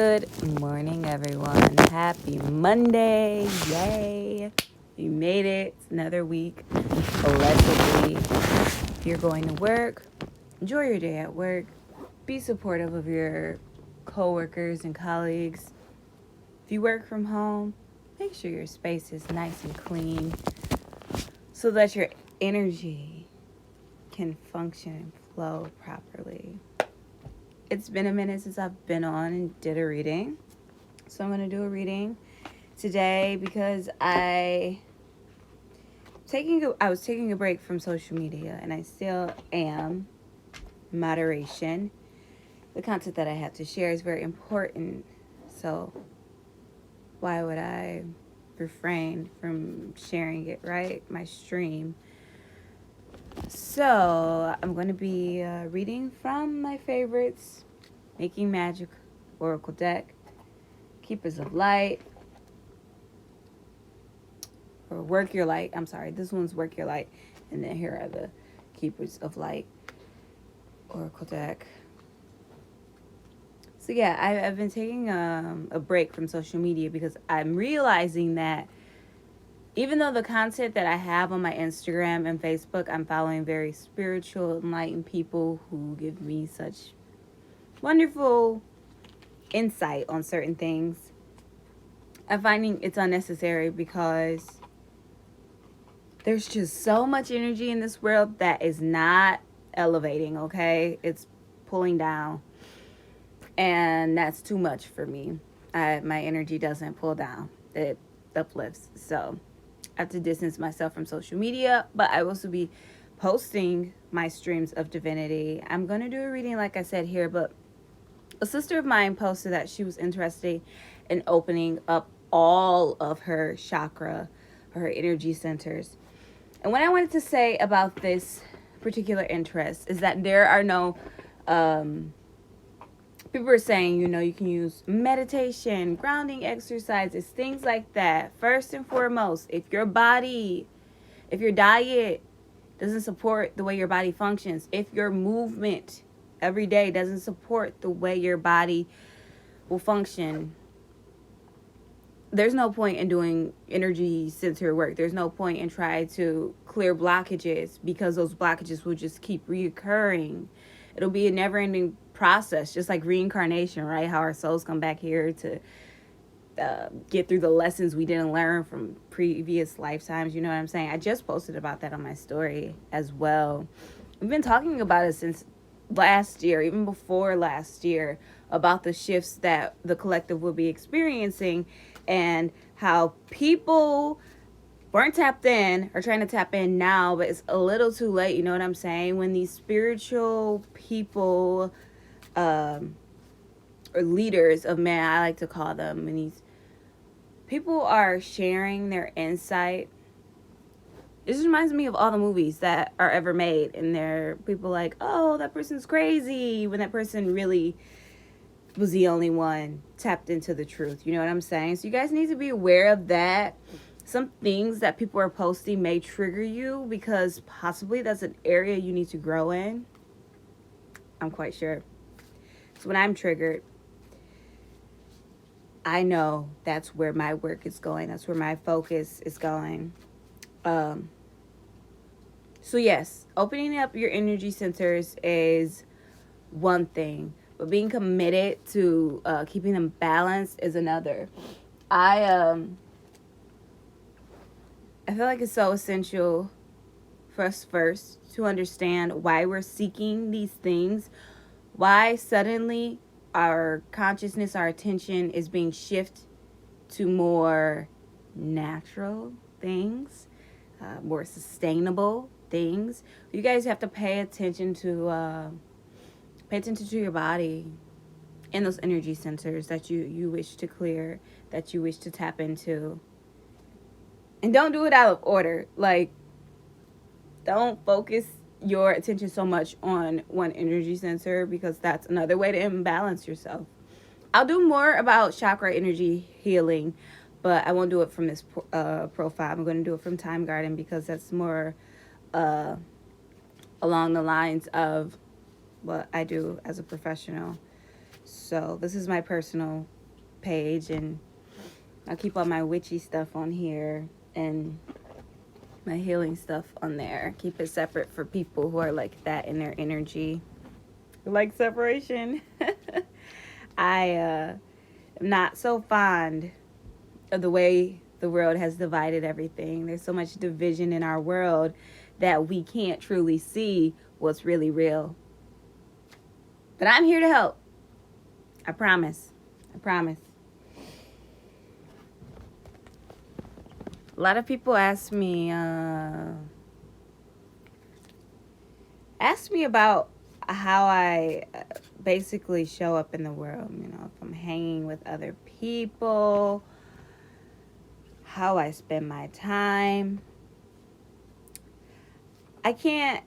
Good morning, everyone. Happy Monday. Yay. You made it. It's another week. Blessedly. If you're going to work, enjoy your day at work. Be supportive of your coworkers and colleagues. If you work from home, make sure your space is nice and clean so that your energy can function and flow properly. It's been a minute since I've been on and did a reading. So I'm going to do a reading today because I was taking a break from social media, and I still am. Moderation. The content that I have to share is very important. So why would I refrain from sharing it, right? My stream. So I'm going to be reading from my favorites: Making Magic Oracle deck, Keepers of Light, or Work Your Light. I'm sorry, this one's Work Your Light, and then here are the Keepers of Light Oracle deck. So yeah, I've been taking a break from social media because I'm realizing that even though the content that I have on my Instagram and Facebook, I'm following very spiritual, enlightened people who give me such wonderful insight on certain things, I'm finding it's unnecessary because there's just so much energy in this world that is not elevating, okay? It's pulling down, and that's too much for me. My energy doesn't pull down. It uplifts. So I have to distance myself from social media, but I will also be posting my streams of divinity. I'm going to do a reading, like I said here, but a sister of mine posted that she was interested in opening up all of her chakra, her energy centers. And what I wanted to say about this particular interest is that there are no, people are saying, you can use meditation, grounding exercises, things like that. First and foremost, if your diet doesn't support the way your body functions, if your movement every day doesn't support the way your body will function, there's no point in doing energy center work. There's no point in trying to clear blockages, because those blockages will just keep reoccurring. It'll be a never-ending process, just like reincarnation, right? How our souls come back here to get through the lessons we didn't learn from previous lifetimes. You know what I'm saying? I just posted about that on my story as well. We've been talking about it since last year, even before last year, about the shifts that the collective will be experiencing and how people weren't tapped in or trying to tap in now, but it's a little too late. You know what I'm saying? When these spiritual people, or leaders of man, I like to call them, when these people are sharing their insight, it just reminds me of all the movies that are ever made, and they're people like, oh, that person's crazy, when that person really was the only one tapped into the truth. You know what I'm saying? So you guys need to be aware of that. Some things that people are posting may trigger you because possibly that's an area you need to grow in. I'm quite sure. So when I'm triggered, I know that's where my work is going. That's where my focus is going. So yes, opening up your energy centers is one thing, but being committed to keeping them balanced is another. I feel like it's so essential for us first to understand why we're seeking these things, why suddenly our consciousness, our attention is being shifted to more natural things, more sustainable things. You guys have to pay attention to your body and those energy centers that you wish to clear, that you wish to tap into. And don't do it out of order. Like, don't focus your attention so much on one energy center, because that's another way to imbalance yourself. I'll do more about chakra energy healing, but I won't do it from this profile. I'm going to do it from Time Garden because that's more along the lines of what I do as a professional. So this is my personal page, and I'll keep all my witchy stuff on here and my healing stuff on there. Keep it separate for people who are like that in their energy, who like separation. I am not so fond of the way the world has divided everything. There's so much division in our world that we can't truly see what's really real. But I'm here to help. I promise. I promise. A lot of people ask me about how I basically show up in the world. You know, if I'm hanging with other people, how I spend my time. I can't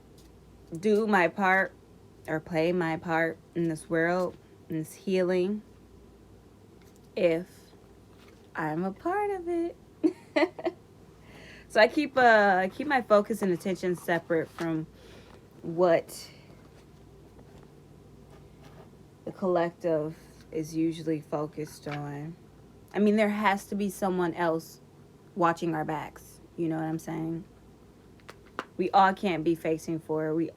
do my part or play my part in this world, in this healing, if I'm a part of it. So I keep my focus and attention separate from what the collective is usually focused on. I mean, there has to be someone else watching our backs. You know what I'm saying? We all can't be facing forward.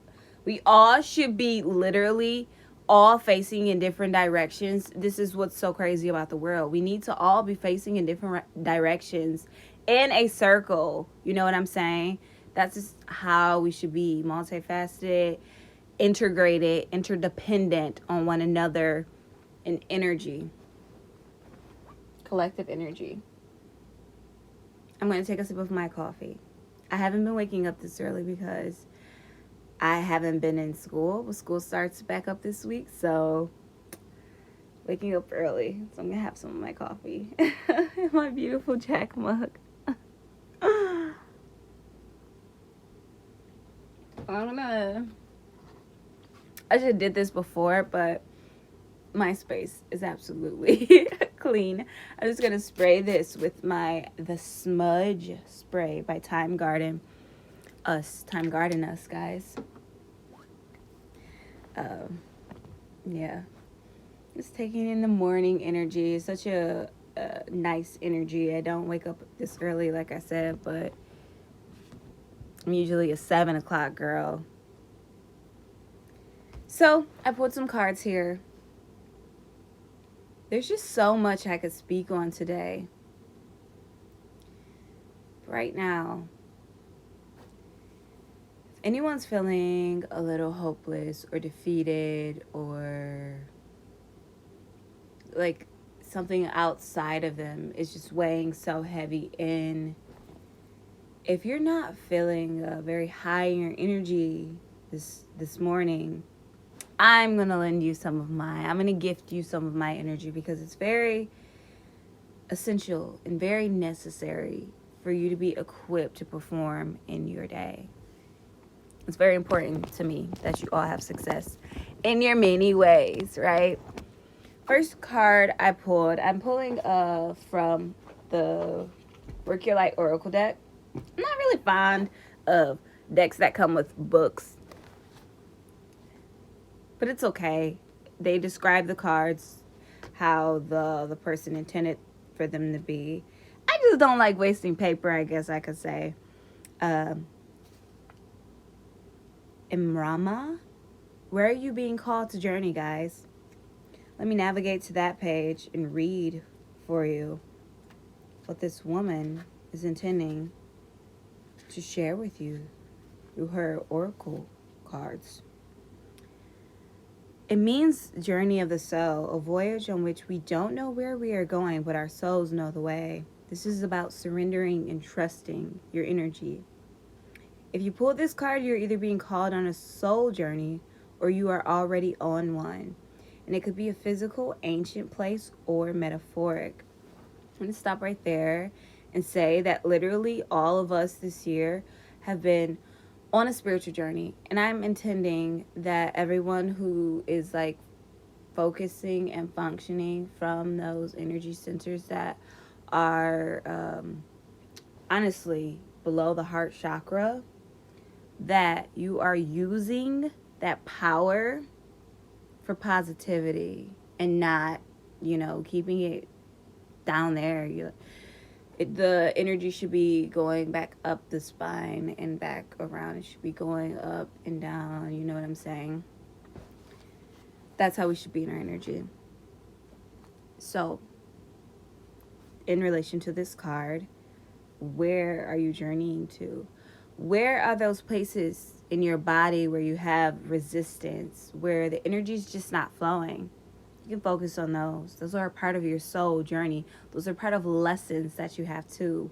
We all should be literally all facing in different directions. This is what's so crazy about the world. We need to all be facing in different directions in a circle. You know what I'm saying? That's just how we should be. Multifaceted, integrated, interdependent on one another in energy. Collective energy. I'm going to take a sip of my coffee. I haven't been waking up this early because I haven't been in school. Well, school starts back up this week, so waking up early. So I'm going to have some of my coffee in my beautiful Jack mug. I should have did this before, but my space is absolutely clean. I'm just going to spray this with the Smudge spray by Time Garden Us. Time Garden Us, guys. Yeah. Just taking in the morning energy. It's such a nice energy. I don't wake up this early, like I said, but I'm usually a 7 o'clock girl. So I pulled some cards here. There's just so much I could speak on today. Right now, if anyone's feeling a little hopeless or defeated or like something outside of them is just weighing so heavy in, if you're not feeling very high in your energy this morning, I'm going to lend you some of mine. I'm going to gift you some of my energy because it's very essential and very necessary for you to be equipped to perform in your day. It's very important to me that you all have success in your many ways, right? First card I pulled, I'm pulling from the Work Your Light Oracle deck. I'm not really fond of decks that come with books, but it's okay. They describe the cards how the person intended for them to be. I just don't like wasting paper, I guess I could say. Imrama, where are you being called to journey, guys? Let me navigate to that page and read for you what this woman is intending to share with you through her oracle cards. It means journey of the soul, a voyage on which we don't know where we are going, but our souls know the way. This is about surrendering and trusting your energy. If you pull this card, you're either being called on a soul journey or you are already on one. And it could be a physical, ancient place or metaphoric. I'm going to stop right there and say that literally all of us this year have been on a spiritual journey, and I'm intending that everyone who is like focusing and functioning from those energy centers that are honestly below the heart chakra, that you are using that power for positivity. and not, keeping it down there. The energy should be going back up the spine and back around. It should be going up and down. You know what I'm saying? That's how we should be in our energy. So, in relation to this card, where are you journeying to? Where are those places in your body where you have resistance, where the energy is just not flowing? You can focus on those. Those are a part of your soul journey. Those are part of lessons that you have to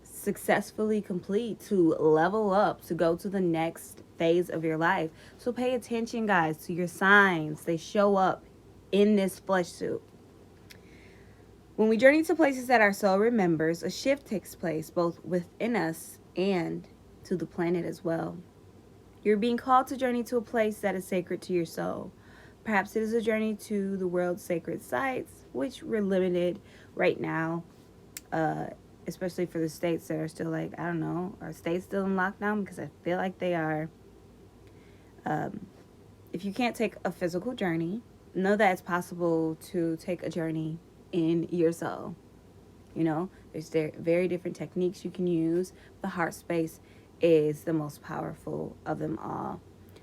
successfully complete, to level up, to go to the next phase of your life. So pay attention, guys, to your signs. They show up in this flesh suit. When we journey to places that our soul remembers, a shift takes place both within us and to the planet as well. You're being called to journey to a place that is sacred to your soul. Perhaps it is a journey to the world's sacred sites, which we're limited right now, especially for the states that are still like, I don't know, are states still in lockdown? Because I feel like they are. If you can't take a physical journey, know that it's possible to take a journey in your soul. There's very different techniques you can use. The heart space is the most powerful of them all.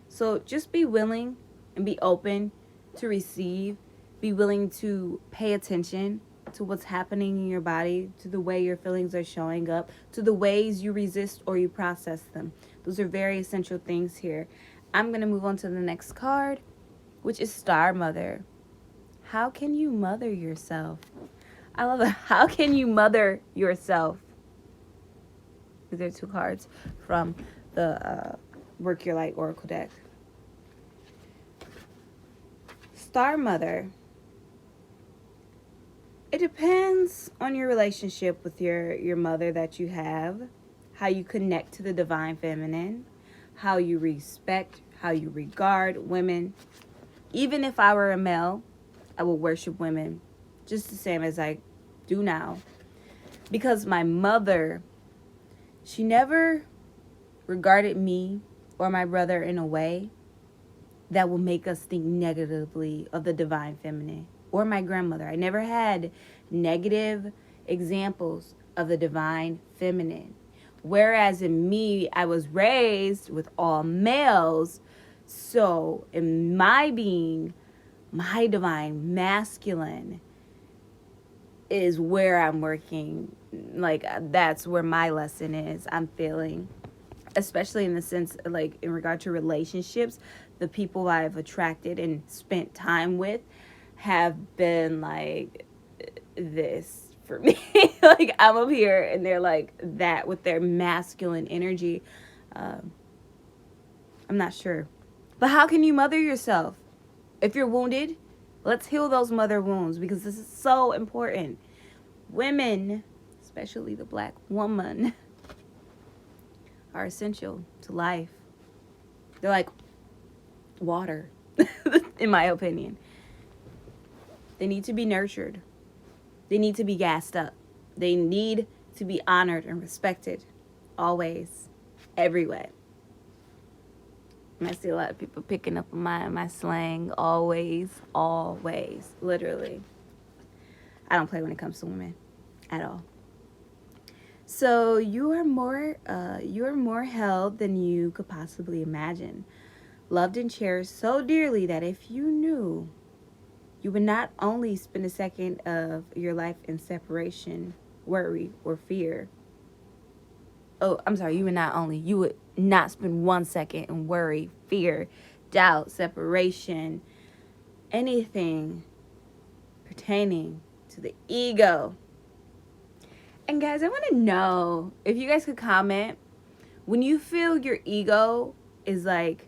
So just be willing and be open to receive. Be willing to pay attention to what's happening in your body, to the way your feelings are showing up, to the ways you resist or you process them. Those are very essential things here. I'm going to move on to the next card, which is Star Mother. How can you mother yourself? I love that. How can you mother yourself? These are 2 cards from the Work Your Light Oracle deck. Star Mother. It depends on your relationship with your mother that you have, how you connect to the divine feminine, how you respect, how you regard women. Even if I were a male, I would worship women just the same as I do now. Because my mother, she never regarded me or my brother in a way that will make us think negatively of the divine feminine. Or my grandmother. I never had negative examples of the divine feminine. Whereas in me, I was raised with all males. So in my being, my divine masculine is where I'm working. Like, that's where my lesson is. I'm feeling, especially in the sense, like, in regard to relationships, the people I've attracted and spent time with have been like this for me. Like, I'm up here and they're like that with their masculine energy. I'm not sure. But how can you mother yourself? If you're wounded, let's heal those mother wounds, because this is so important. Women, especially the Black woman, are essential to life. They're like water, in my opinion. They need to be nurtured. They need to be gassed up. They need to be honored and respected. Always. Every way. And I see a lot of people picking up on my slang. Always. Always. Literally. I don't play when it comes to women. At all. So you are more held than you could possibly imagine. Loved and cherished so dearly that if you knew, you would not only spend a second of your life in separation, worry, or fear. Oh, I'm sorry. You would not spend 1 second in worry, fear, doubt, separation, anything pertaining to the ego. And guys, I want to know if you guys could comment, when you feel your ego is like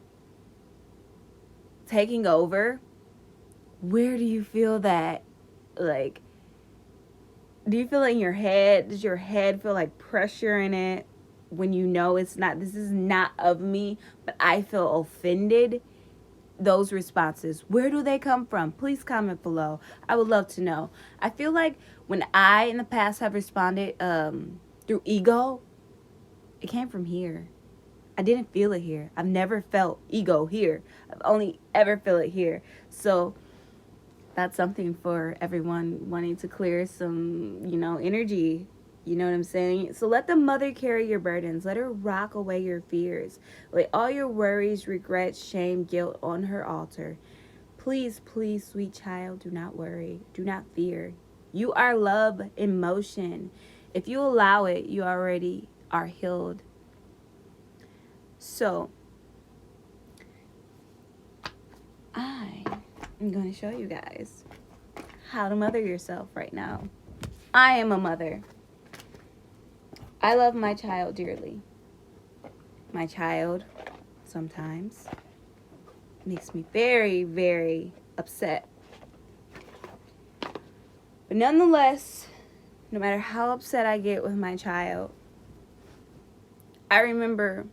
taking over, where do you feel that? Like, do you feel it in your head? Does your head feel like pressure in it when you know this is not of me, but I feel offended? Those responses, where do they come from? Please comment below. I would love to know. I feel like when I in the past have responded through ego, it came from here. I didn't feel it here. I've never felt ego here. I've only ever felt it here. So That's something for everyone wanting to clear some, energy. You know what I'm saying? So let the mother carry your burdens. Let her rock away your fears. Lay all your worries, regrets, shame, guilt on her altar. Please, please, sweet child, do not worry. Do not fear. You are love in motion. If you allow it, you already are healed. So, I am going to show you guys how to mother yourself right now. I am a mother. I love my child dearly. My child sometimes makes me very, very upset. But nonetheless, no matter how upset I get with my child, I remember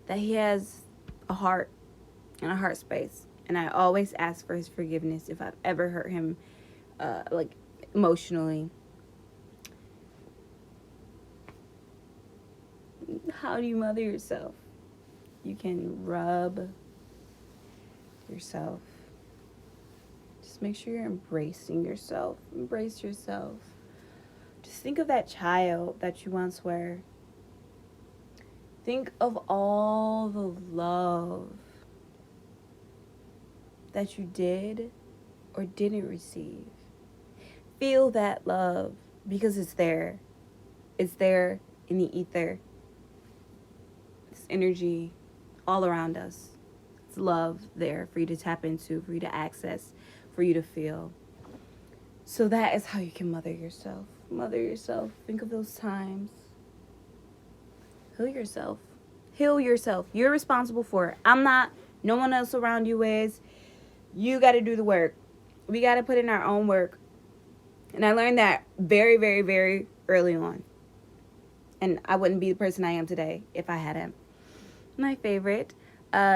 that he has a heart and a heart space. And I always ask for his forgiveness if I've ever hurt him, emotionally. How do you mother yourself? You can rub yourself. Just make sure you're embracing yourself. Embrace yourself. Just think of that child that you once were. Think of all the love that you did or didn't receive. Feel that love because it's there. It's there in the ether. It's energy all around us. It's love there for you to tap into, for you to access, for you to feel. So that is how you can mother yourself. Mother yourself. Think of those times. Heal yourself. Heal yourself. You're responsible for it. I'm not. No one else around you is. You got to do the work. We got to put in our own work. And I learned that very, very, very early on. And I wouldn't be the person I am today if I hadn't. My favorite.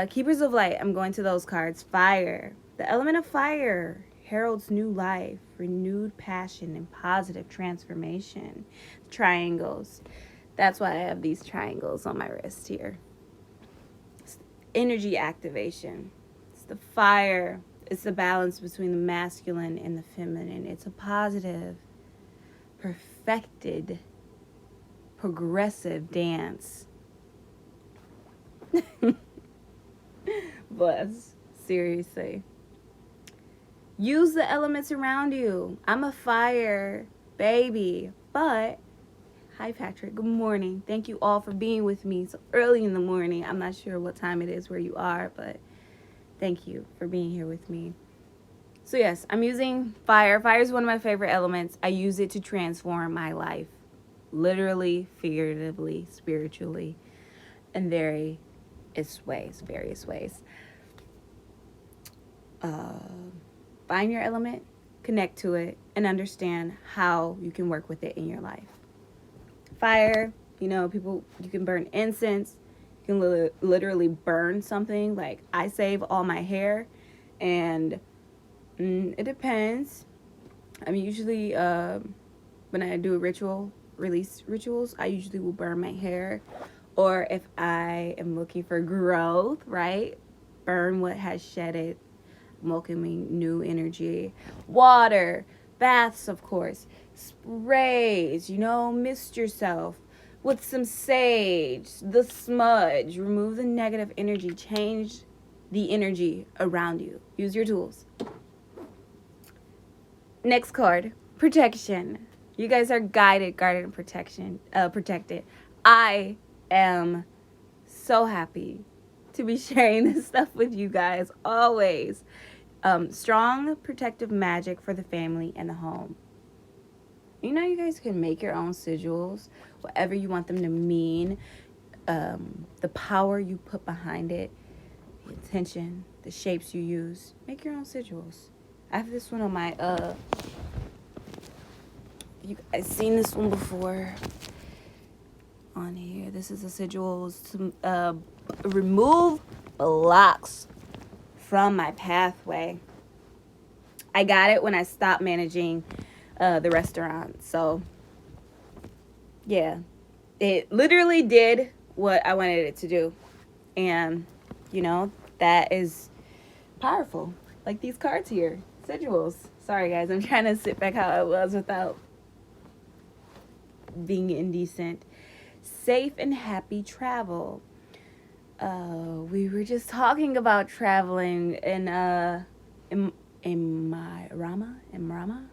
Keepers of Light. I'm going to those cards. Fire. The element of fire heralds new life, renewed passion, and positive transformation. Triangles. That's why I have these triangles on my wrist here. It's energy activation. It's the fire. It's the balance between the masculine and the feminine. It's a positive, perfected, progressive dance. Bless. Seriously. Use the elements around you. I'm a fire baby, but hi, Patrick. Good morning. Thank you all for being with me so early in the morning. I'm not sure what time it is where you are, but thank you for being here with me. So yes, I'm using fire. Fire is one of my favorite elements. I use it to transform my life. Literally, figuratively, spiritually, in various ways. Find your element, connect to it, and understand how you can work with it in your life. Fire, you can burn incense. You can literally burn something. Like, I save all my hair, and it depends. I'm usually, when I do release rituals, I usually will burn my hair. Or if I am looking for growth, right? Burn what has shedded, welcoming new energy. Water, baths, of course, sprays, mist yourself with some sage, the smudge, remove the negative energy, change the energy around you. Use your tools. Next card, protection. You guys are guided, guarded, and protected. I am so happy to be sharing this stuff with you guys always. Strong protective magic for the family and the home. You guys can make your own sigils, whatever you want them to mean. The power you put behind it, the intention, the shapes you use. Make your own sigils. I have this one on my I've seen this one before on here. This is a sigil to remove blocks from my pathway. I got it when I stopped managing the restaurant. So yeah, it literally did what I wanted it to do. And that is powerful. Like these cards here. Sigils. Sorry, guys. I'm trying to sit back how I was without being indecent. Safe and happy travel. We were just talking about traveling in Rama,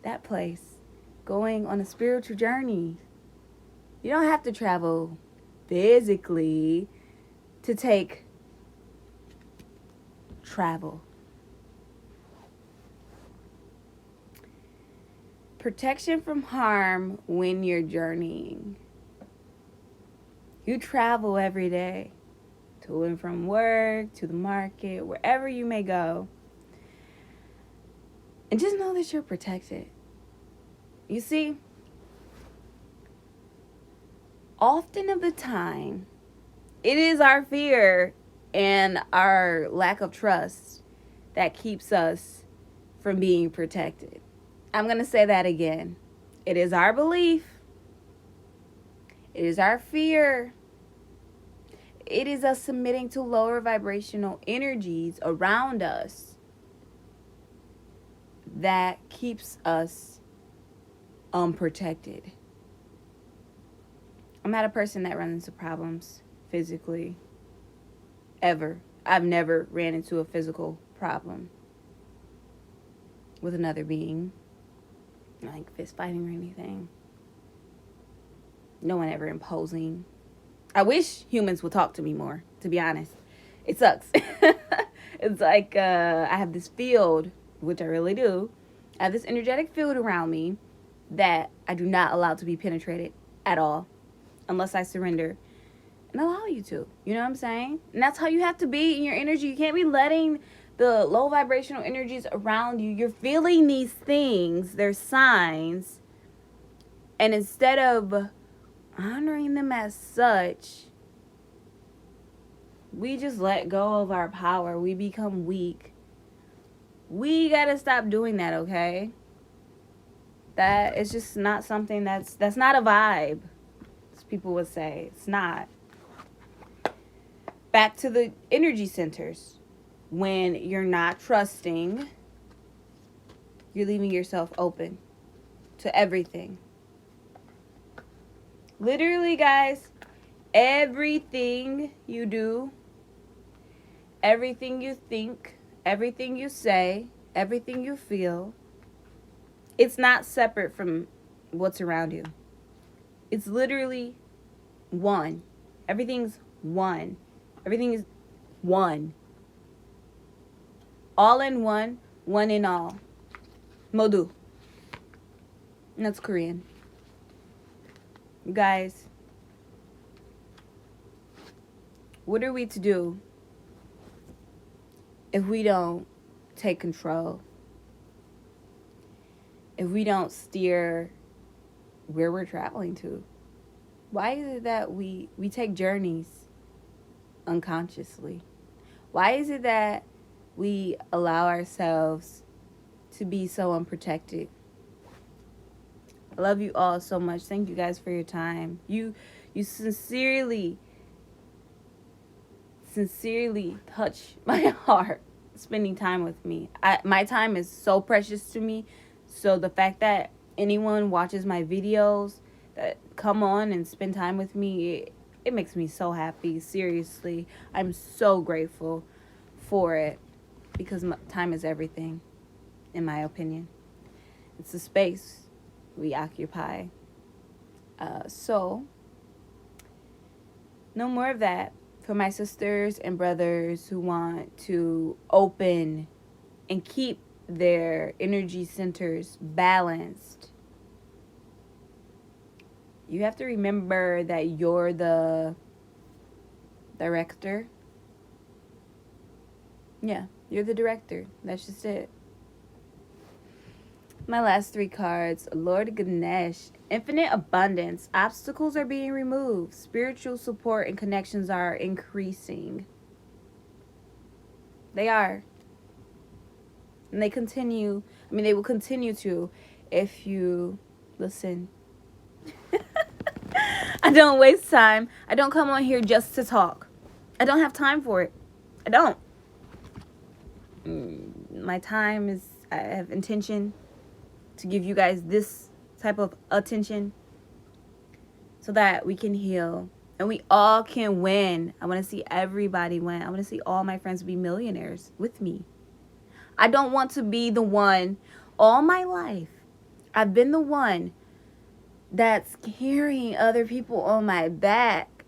that place, going on a spiritual journey. You don't have to travel physically to take travel. Protection from harm when you're journeying. You travel every day, to and from work, to the market, wherever you may go. And just know that you're protected. You see, often of the time, it is our fear and our lack of trust that keeps us from being protected. I'm going to say that again. It is our belief. It is our fear. It is us submitting to lower vibrational energies around us that keeps us unprotected. I'm not a person that runs into problems physically, ever. I've never ran into a physical problem with another being, like fist fighting or anything. No one ever imposing. I wish humans would talk to me more, to be honest. It sucks. It's like I have this field, which I really do. I have this energetic field around me that I do not allow to be penetrated at all, unless I surrender and allow you to. You know what I'm saying? And that's how you have to be in your energy. You can't be letting the low vibrational energies around you. You're feeling these things. They're signs. And instead of honoring them as such, we just let go of our power. We become weak. We gotta stop doing that, okay? That is just not something that's not a vibe, as people would say. It's not. Back to the energy centers. When you're not trusting, you're leaving yourself open to everything. Literally, guys, everything you do, everything you think, everything you say, everything you feel, it's not separate from what's around you. It's literally one. Everything's one. Everything is one. All in one, one in all. Modu. And that's Korean. You guys, what are we to do if we don't take control? If we don't steer where we're traveling to? Why is it that we take journeys unconsciously? Why is it that we allow ourselves to be so unprotected? I love you all so much. Thank you guys for your time. You sincerely touch my heart spending time with me. My time is so precious to me. So the fact that anyone watches my videos, that come on and spend time with me, it makes me so happy. Seriously, I'm so grateful for it, because time is everything, in my opinion. It's a space we occupy. So no more of that. For my sisters and brothers who want to open and keep their energy centers balanced, you have to remember that you're the director. Yeah, you're the director. That's just it. My last three cards. Lord Ganesh. Infinite abundance. Obstacles are being removed. Spiritual support and connections are increasing. They are. And they will continue to, if you listen. I don't waste time. I don't come on here just to talk. I don't have time for it. I don't. my time is, I have intention to give you guys this type of attention so that we can heal and we all can win. I want to see everybody win. I want to see all my friends be millionaires with me. I don't want to be the one. All my life, I've been the one that's carrying other people on my back.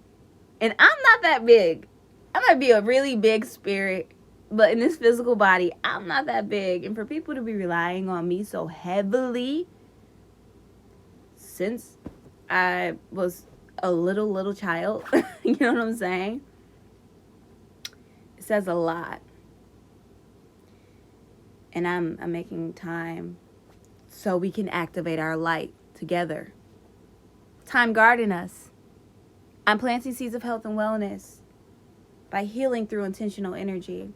And I'm not that big. I might be a really big spirit, but in this physical body, I'm not that big. And for people to be relying on me so heavily since I was a little child, you know what I'm saying? It says a lot. And I'm making time so we can activate our light together. Time guarding us. I'm planting seeds of health and wellness by healing through intentional energy.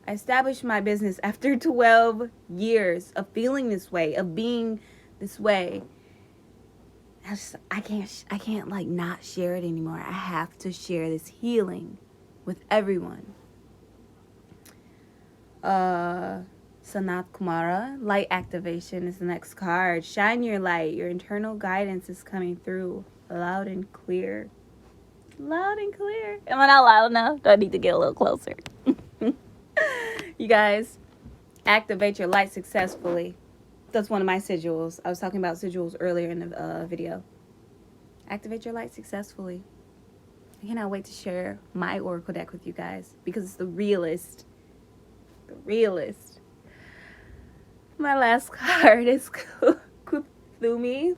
I established my business after 12 years of feeling this way, of being this way. I can't like not share it anymore. I have to share this healing with everyone. Sanat Kumara, light activation is the next card. Shine your light. Your internal guidance is coming through loud and clear. Loud and clear. Am I not loud enough? Do I need to get a little closer? You guys, activate your light successfully. That's one of my sigils. I was talking about sigils earlier in the video. Activate your light successfully. I cannot wait to share my oracle deck with you guys because it's the realest. The realest. My last card is Kuthumi,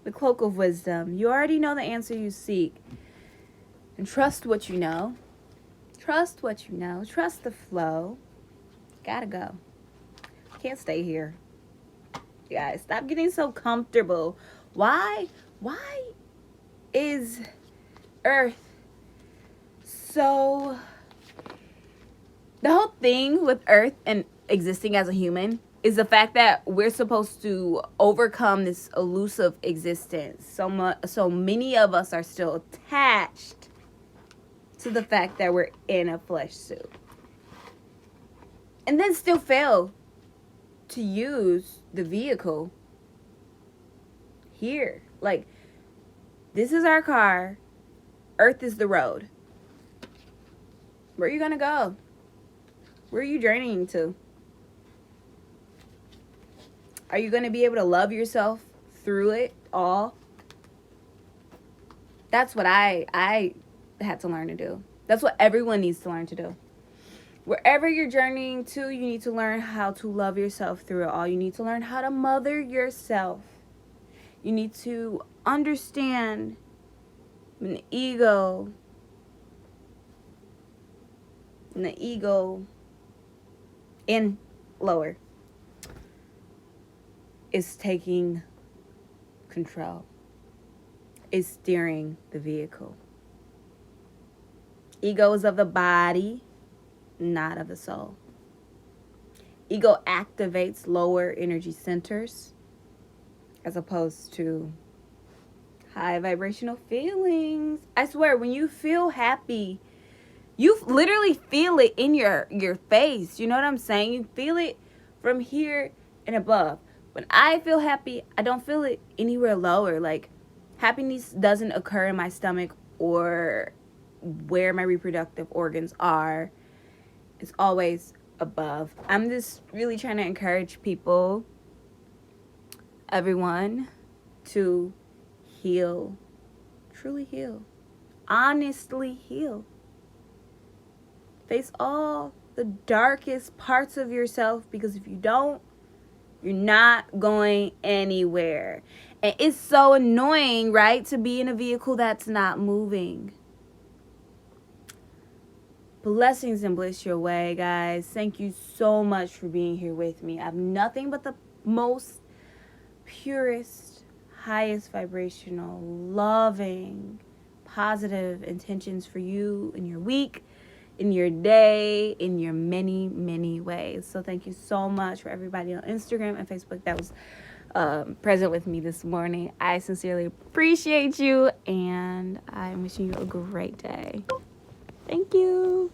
the Cloak of Wisdom. You already know the answer you seek. And trust what you know. Trust what you know. Trust the flow. Gotta go. Can't stay here. You guys, stop getting so comfortable. Why is Earth so... The whole thing with Earth and existing as a human is the fact that we're supposed to overcome this elusive existence. So many of us are still attached to the fact that we're in a flesh suit. And then still fail to use the vehicle here. Like, this is our car. Earth is the road. Where are you gonna go? Where are you journeying to? Are you going to be able to love yourself through it all? That's what I had to learn to do. That's what everyone needs to learn to do. Wherever you're journeying to, you need to learn how to love yourself through it all. You need to learn how to mother yourself. You need to understand when the ego in lower is taking control, is steering the vehicle. Ego is of the body, not of the soul. Ego activates lower energy centers as opposed to high vibrational feelings. I swear, when you feel happy, you literally feel it in your face. You know what I'm saying? You feel it from here and above. When I feel happy, I don't feel it anywhere lower. Like, happiness doesn't occur in my stomach or where my reproductive organs are. It's always above. I'm just really trying to encourage people, everyone, to heal. Truly heal. Honestly heal. Face all the darkest parts of yourself, because if you don't, you're not going anywhere. And it's so annoying, right, to be in a vehicle that's not moving. Blessings and bliss your way, guys. Thank you so much for being here with me. I have nothing but the most purest, highest vibrational, loving, positive intentions for you in your week, in your day, in your many, many ways. So thank you so much for everybody on Instagram and Facebook that was present with me this morning. I sincerely appreciate you, and I'm wishing you a great day. Thank you.